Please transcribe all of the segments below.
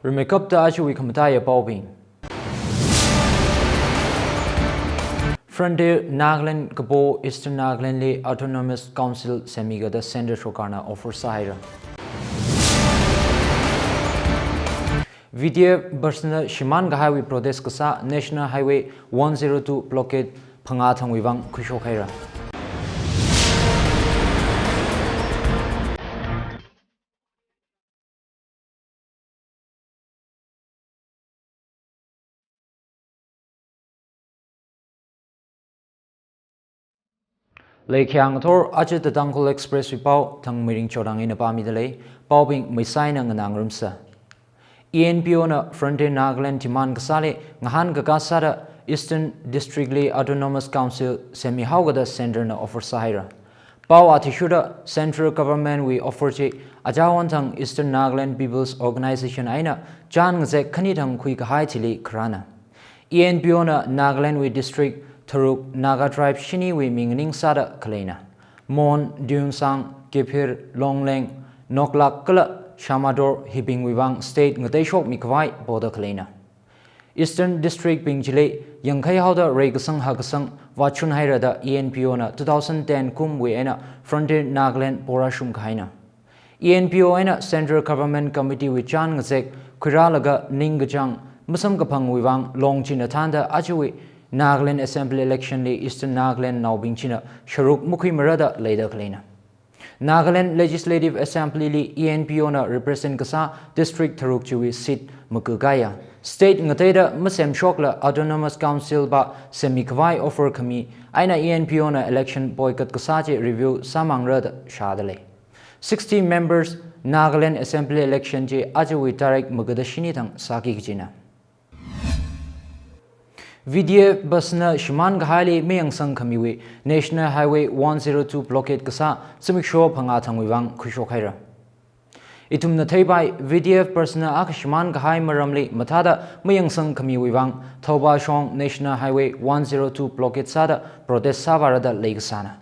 Remekap da achu wikamtaya Bobing. Frontier Nagaland Kabo Eastern Nagaland Le Autonomous Council Semigada Center Shokarna offer Sahira. Vidya Barsana Shiman Highway Protest Kasa National Highway 102 blockade Pangathang Wivang Kushokhaira. Lekhyang Thor Ajit Tangkol Express Wipau Thang Miring Chodang in a Pamidale, Paubing Misaina Nangrumsa. ENPO na Frontier Nagaland Timan Kasale, Ngahan Gakasada, Eastern District Le Autonomous Council Semi Haugada Center na offer Sahira. Pau Atishuda Central Government we offer che Ajawantang Eastern Nagaland People's Organization Aina, Jan Ngzek Kanitang Kui Kahai Tili Krana. ENPO na Nagaland we District Taruk Naga Tribe Shini we Mingning Sada Kalena. Mon, Dunsang, Kipir, Longleng, Noklak Kala, Shamador, Hibing Wivang State Ngateshok Mikwai, Boda Kalena. Eastern District Bingjile, Yangkai Hauda Regasang Hagasang, Wachun Hairada, ENPO na 2010 Kum we ena Frontier Nagaland Porashum Kaina. ENPO ena Central Government Committee with Chan Ngazek, Kuralaga, Ningajang, Musam Kapang Wivang, Long Chinatanda, Ajawi, Nagaland Assembly Election Le Eastern Nagaland Naubing China, Sharuk Mukhi Marada, Leda Kalena. Nagaland Legislative Assembly Le ENPO na represent Kasa District Taruk Chui seat Mukugaya. State Ngateda Musem Shokla Autonomous Council ba Semikwai offer kami aina ENPO na election boycott Kasaje review Samang Rada Shadale. 60 members Nagaland Assembly election je Ajawi Tarek Mugadashini Tang Saki Kijina. Vidya Basna Shiman Gahali Meyangsang Kamiwi National Highway 102 blockade Kasa Simiksho Pangathang Wivang Kushokhaira. Itum na Taibai VDF Persona Akashiman Gahai Maramli Matada Meyangsang Kamiwivang Thoba Shong National Highway 102 blockade Sada Protest Savarada Legasana.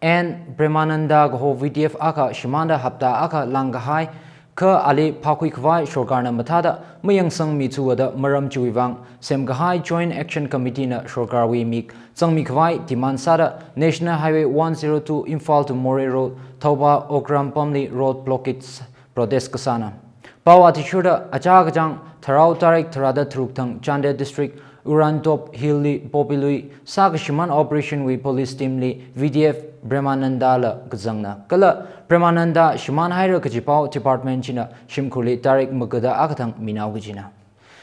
And Premananda Gaho VDF Aka Shimanda Hapta Aka Langahai Ka Ali Pakuikwai Shokarna Matada Meyangsang Mituada Maram Chuivang Semgahai Joint Action Committee na Shokarwi Mik Zangmikwai Timansada National Highway 102 Imphal to More Road Thoba Okram Pamli Road blockades Protest Kasana. Pau Atishuda Achagajang Tharau Tarik Tharada Truktang Chande District Urantop Hilli Popilui Sagashiman Operation with Police Team Li VDF Bremanandala Gazangna Kala Bremananda Shiman Haira Kajipau Department China Shimkuli Tarik Mugada Akatang Minaugajina.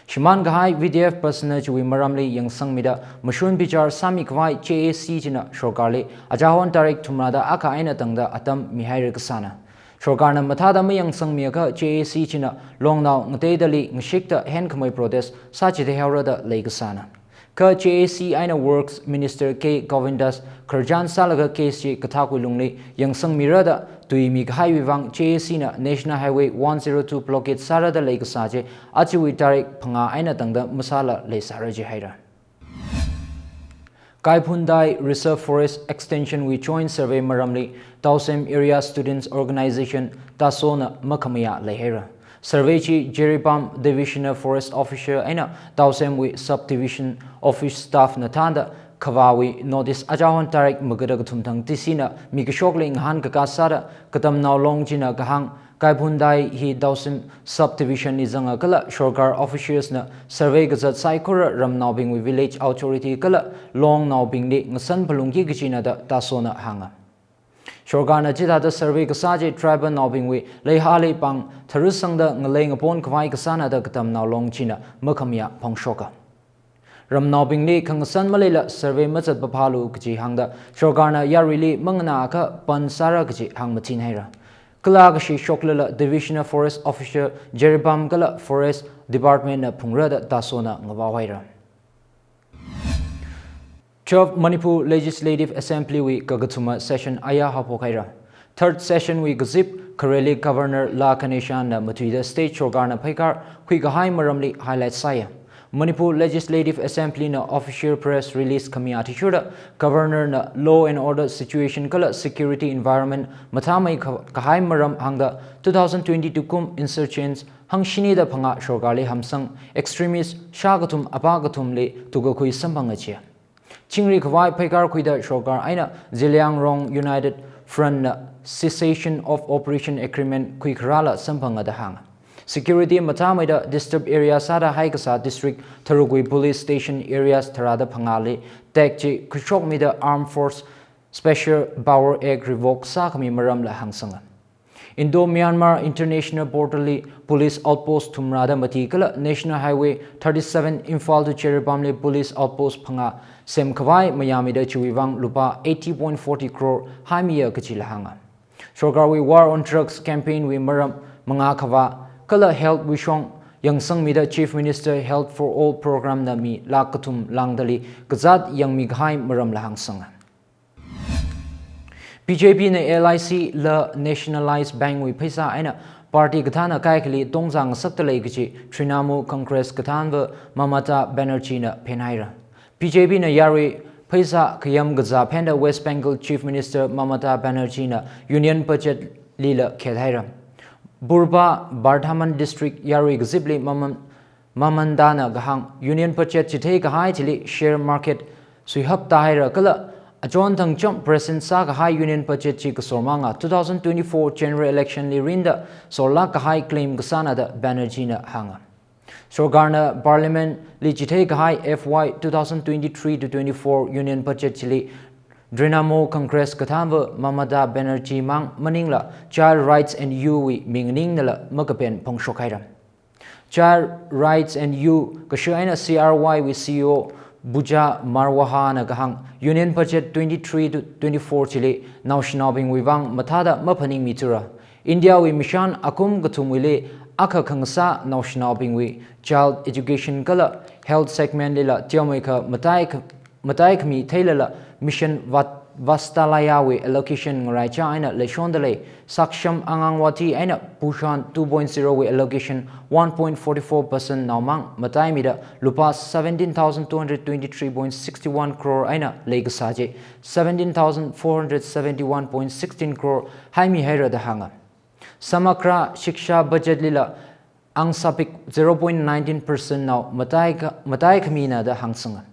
Shiman Gahai VDF Persona Chui Maramli Yang Sangmida Mashun Bichar Sami Kwai JAC China Shokarli Ajahon Tarik Tumrada Aka Aina Tangda Atam Mihaira Kasana. Shokarna Matada Mayang Sangmiaka JAC China Long now Ngtedali Ngshikta Henkamai protest Sachite Haurada Legasana. Ka JAC Aina Works Minister K. Govindas Karjan Salaga KC Katakulungli Yang Sangmirada Tuimi Highway JAC na National Highway 102 blockade Sarada Legasaje Achiwi Tarik Panga Aina Tangda Masala Le Saraji Haira. Kaipundai Reserve Forest Extension we joint survey Maramli Tausem Area Students Organization Tasona Makamaya Lehera. Survey chi Jeribam Divisional Forest Officer Aina Tausem we Subdivision Office Staff Natanda Kawawi Notice Ajawan Tarik Magadatumtang Tisina Mikashokling Han Kakasada Katam Now Long Jina Kahang Kaipundai Hi Tausem Subdivision Nizanga Kala Shorkar Officials na Survey Gazat Saikura Ram Naubing with Village Authority Kala Long Naubing Li Ngasan Palungi Gachina da Tasona Hanga. Shorgana Jita the survey Kasaje Tribal Naubing we Lehali Pang Tarusang da Ngalang upon Kwai Kasana da Katam Now Long China Makamia Pangshoka. Ram Naubing Li Kangasan Malila survey Mazat Bapalu Kaji Hangda Shorgana Yarili Manganaka Pan Sara Kaji Hang Matin Haira. Kalagashi Shoklala Divisional Forest Officer Jeribam Kala Forest Department na Pungrada Tasona Ngawahira. 12 Manipur Legislative Assembly we Gagatuma Session Aya Hapokaira. 3rd Session we Gazip Kareli Governor La Kaneshan na Matuida State Shogarna Paikar Huigahai Maramli highlight Saya. Manipur Legislative Assembly na official press release kami atishuda governor na law and order situation kala security environment mathamai kahai maram hangda 2022 kum insurgents hangshini da phanga shorgali hamsang extremist shagatum apagatum le tugakhui sambanga chia chingri khwai phaikar khuida shorgar aina Ziliang Rong United Front na cessation of operation agreement khuikrala sambanga da hanga security matamaida disturbed area sada haikasa district Tharugui police station areas tharada phangale tekchi khushok mida armed force special power act revoke sakami maram la hangsanga Indo Myanmar International Borderly Police Outpost Thumrada Matikala National Highway 37 Imphal to Cheribamle Police Outpost Phanga Semkhawai Mayamida Chuiwang Lupa 80.40 crore Haimiya Kachilahanga Shogarwi War on Drugs campaign we maram Manga Khawa Kala Health Wishong Yangsang Mida Chief Minister Health for All Program Nami Lakatum Langdali Gazat Yang Mighai Maram Lahangsanga BJP na LIC la nationalized bank we paisa aina party gathana kaikli tongzang saktalai gichi Trinamool Congress gathanba Mamata Banerjee na phenaira BJP na yari paisa khayam gaza phenda West Bengal Chief Minister Mamata Banerjee na union budget lila khelhaira Burba Bardhaman district yari gazibli mamandana gahang union budget chithei gahai chili share market suihap tahaira kala Ajon Thang Chom President Saga High Union Budget Chi Kasormanga 2024 General Election Li Rinda Sorla High Claim Gasana da Banerjee na hanga. Sorgarna Parliament Li Chithe High FY 2023 to 24 Union Budget Chili Trinamool Congress Kathamba Mamata Banerjee Mang Maningla Child Rights and You We Mingning Nala Makapen Pongshokairam. Child Rights and You Kashaina CRY with CEO Buja Marwaha na gahang Union Budget 23 to 24 chile now shinabing wivang matada mapaning mitura India we mission akum gatum wile akha khangsa now shinabing we child education kala health segment lila tiamaika matai kami thailala mission vastalaya we allocation ngarai cha aina leshondale saksham angangwati aina pushan 2.0 we allocation 1.44% naumang matai mida lupa 17,223.61 crore aina legasaje 17,471.16 crore haimi haira da hanga samakra shiksha budget lila angsapik 0.19% now matai kamina da hangsanga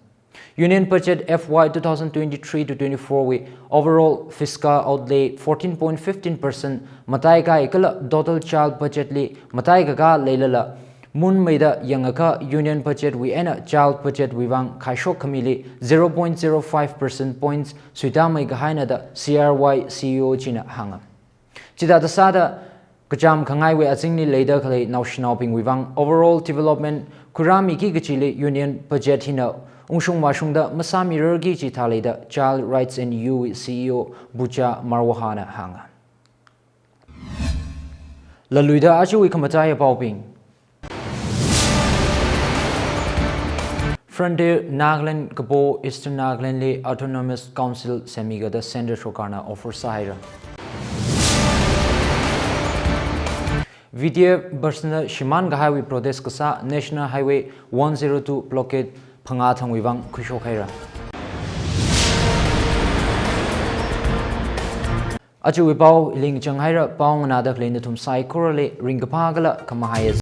Union Budget FY 2023 to 24 we overall fiscal outlay 14.15% matai ka ikala total child budget li matai ka leilala mun maida yangaka Union Budget we ena child budget we wang khaishok kamili 0.05% points suita mai ga haina da CRY CEO china hanga chida da sada kacham khangai we achingni leida khalai national ping we wang overall development kurami ki gachile Union Budget hina Ungshung Mashungda Masami Rurgi Chitalida Child Rights and You CEO Bucha Marwahana Hanga. Laluida Achu Wikamataya Bauping Frontier Nagaland Gabo Eastern Nagaland Le Autonomous Council Semiga the Center Shokarna offer Sahira. VDF Bursna Shiman Highway Prodes Kasa National Highway 102 blockade Phanga Thangwibang Khushokhaira Achu Wipau Ling Changhaira Paung Nada Klein Thum Sai Korale Ringapagala Kamahaya